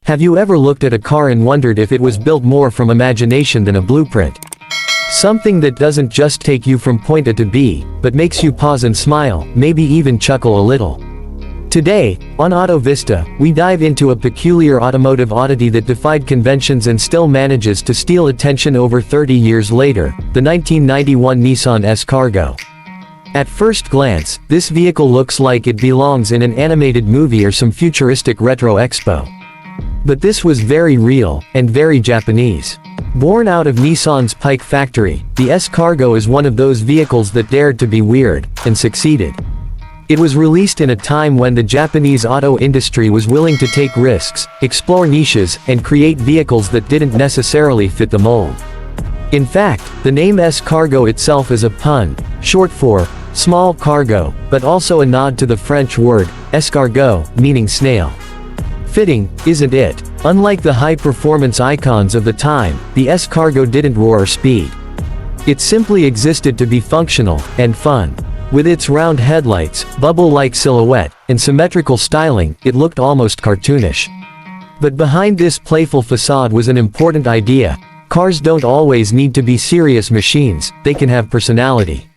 Have you ever looked at a car and wondered if it was built more from imagination than a blueprint? Something that doesn't just take you from point A to B, but makes you pause and smile, maybe even chuckle a little. Today, on Auto Vista, we dive into a peculiar automotive oddity that defied conventions and still manages to steal attention over 30 years later, the 1991 Nissan S-Cargo. At first glance, this vehicle looks like it belongs in an animated movie or some futuristic retro expo. But this was very real, and very Japanese. Born out of Nissan's Pike factory, the S-Cargo is one of those vehicles that dared to be weird, and succeeded. It was released in a time when the Japanese auto industry was willing to take risks, explore niches, and create vehicles that didn't necessarily fit the mold. In fact, the name S-Cargo itself is a pun, short for small cargo, but also a nod to the French word escargot, meaning snail. Fitting, isn't it? Unlike the high-performance icons of the time, the S-Cargo didn't roar or speed. It simply existed to be functional and fun. With its round headlights, bubble-like silhouette, and symmetrical styling, it looked almost cartoonish. But behind this playful facade was an important idea. Cars don't always need to be serious machines, they can have personality.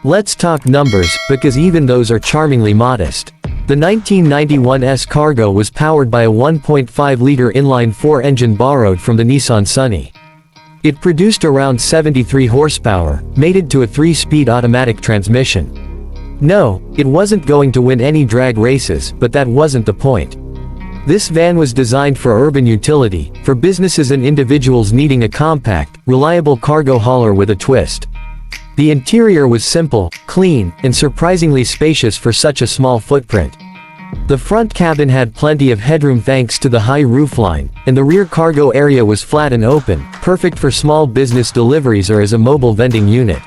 Let's talk numbers, because even those are charmingly modest. The 1991 S-Cargo was powered by a 1.5-liter inline-4 engine borrowed from the Nissan Sunny. It produced around 73 horsepower, mated to a 3-speed automatic transmission. No, it wasn't going to win any drag races, but that wasn't the point. This van was designed for urban utility, for businesses and individuals needing a compact, reliable cargo hauler with a twist. The interior was simple, clean, and surprisingly spacious for such a small footprint. The front cabin had plenty of headroom thanks to the high roofline, and the rear cargo area was flat and open, perfect for small business deliveries or as a mobile vending unit.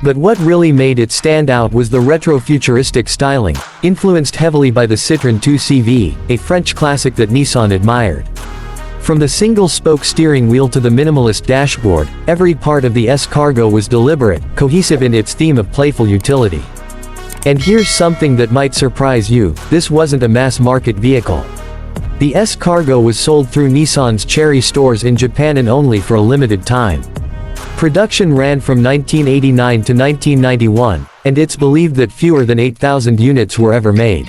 But what really made it stand out was the retro-futuristic styling, influenced heavily by the Citroën 2CV, a French classic that Nissan admired. From the single-spoke steering wheel to the minimalist dashboard, every part of the S-Cargo was deliberate, cohesive in its theme of playful utility. And here's something that might surprise you, this wasn't a mass-market vehicle. The S-Cargo was sold through Nissan's Cherry stores in Japan and only for a limited time. Production ran from 1989 to 1991, and it's believed that fewer than 8,000 units were ever made.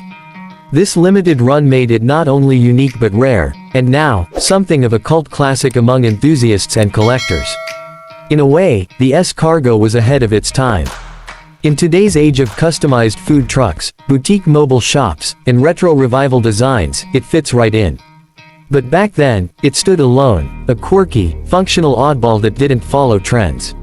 This limited run made it not only unique but rare, and now, something of a cult classic among enthusiasts and collectors. In a way, the S-Cargo was ahead of its time. In today's age of customized food trucks, boutique mobile shops, and retro revival designs, it fits right in. But back then, it stood alone, a quirky, functional oddball that didn't follow trends.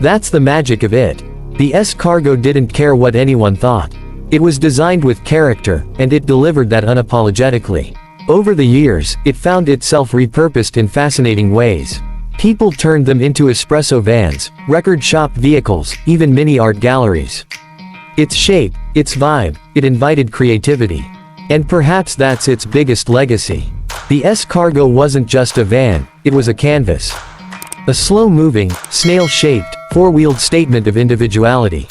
That's the magic of it. The S-Cargo didn't care what anyone thought. It was designed with character, and it delivered that unapologetically. Over the years, it found itself repurposed in fascinating ways. People turned them into espresso vans, record shop vehicles, even mini art galleries. Its shape, its vibe, it invited creativity. And perhaps that's its biggest legacy. The S-Cargo wasn't just a van, it was a canvas. A slow-moving, snail-shaped, four-wheeled statement of individuality.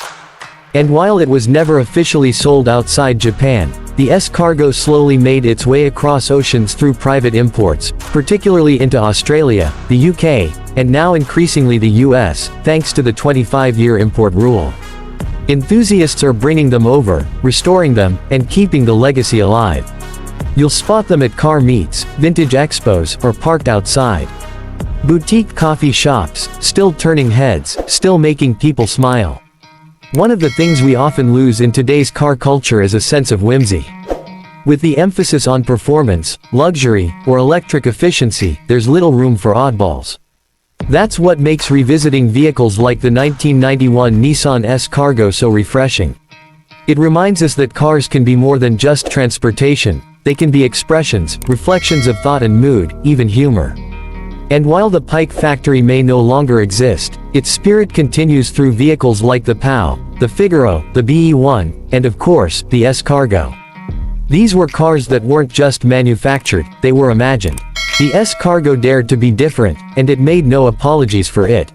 And while it was never officially sold outside Japan, the S-Cargo slowly made its way across oceans through private imports, particularly into Australia, the UK, and now increasingly the US, thanks to the 25-year import rule. Enthusiasts are bringing them over, restoring them, and keeping the legacy alive. You'll spot them at car meets, vintage expos, or parked outside. Boutique coffee shops, still turning heads, still making people smile. One of the things we often lose in today's car culture is a sense of whimsy. With the emphasis on performance, luxury, or electric efficiency, there's little room for oddballs. That's what makes revisiting vehicles like the 1991 Nissan S-Cargo so refreshing. It reminds us that cars can be more than just transportation, they can be expressions, reflections of thought and mood, even humor. And while the Pike factory may no longer exist, its spirit continues through vehicles like the POW, the Figaro, the BE1, and of course, the S-Cargo. These were cars that weren't just manufactured, they were imagined. The S-Cargo dared to be different, and it made no apologies for it.